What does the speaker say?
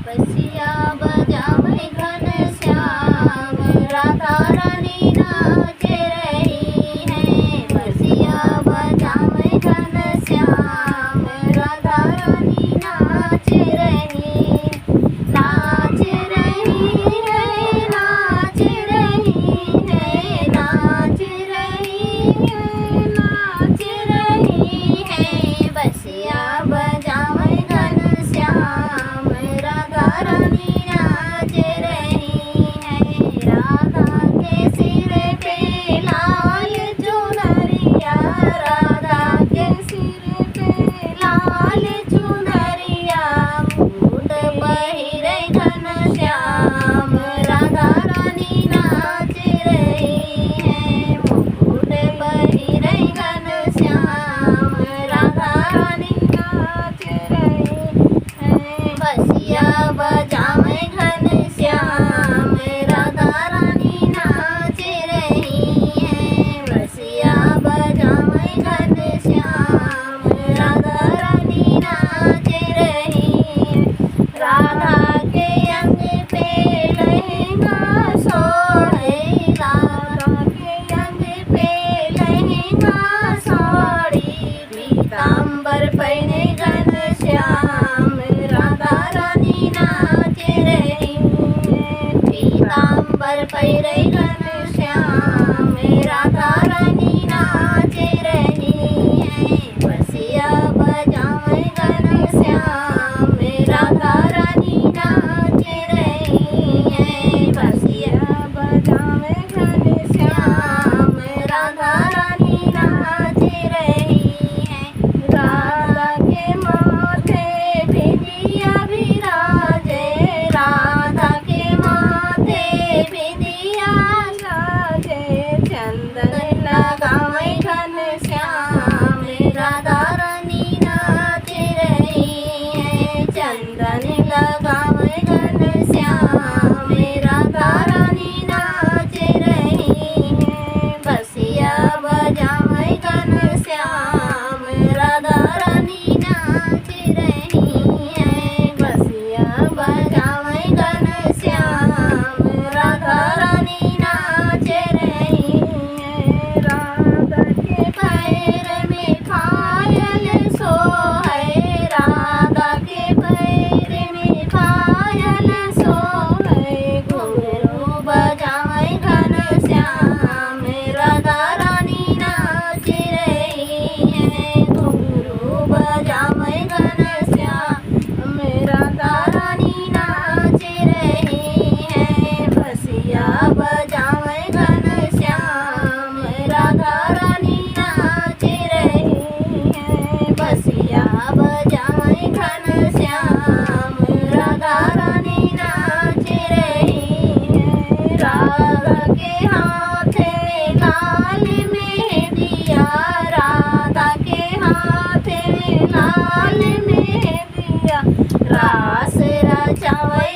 बसिया बजावे घनश्याम, राधा रानी नाच रही है। बसिया बजावे घनश्याम, राधा रानी नाच रही है। नाच रही है, नाच रही है, नाच रही है, नाच रही है। बसिया बजावे घनश्याम, राधा रानी नाच रही है। राधा के सिर पे लाल चुनरिया, राधा के सिर पे लाल चुनरिया। मुकुट पहिरे घनश्याम, राधा रानी नाच रही है। मुकुट पहिरे घनश्याम, राधा रानी नाच रही है। बसिया बजावे घनश्याम, राधा रानी नाच रही है। बसिया बजावे घनश्याम, राधा रानी नाच रही है। राधा के अंग पे लहंगा सोहे, राधा के अंग पे लहंगा साड़ी। पीतांबर पहने घनश्याम, राधा रानी नाच रही है। पीतांबर पहने घनश्याम, राधा रानी नाच रही है। बसिया बजावे घनश्याम, राधा रानी नाच रही है। बसिया बजावे घनश्याम, राधा रानी नाच रही है। राधा के माथे बिंदिया विराजे, राधा के माथे बिंदिया विराजे। चंदन लगावे घनश्याम, राधा रानी नाच रही है। चंदन लगावे घनश्याम, राधा रानी नाच रही है। बसिया बजावे घनश्याम, राधा रानी नाच रही है। बसिया बजावे घनश्याम, राधा रानी नाच रही है। राधा के पैर में पायल सोहे, राधा के पैर में पायल सोहे। घुंघरू बजावे घनश्याम, राधा रानी नाच रही है। घुंघरू बजावे घनश्याम, राधा रानी नाच रही है। बसिया बजावे घनश्याम, राधा रानी नाच रही है। बसिया बजावे घनश्याम, राधा रानी नाच रही है। राधा के हाथ में लाल मेहंदिया, राधा के हाथ में लाल मेहंदिया। रास रचावे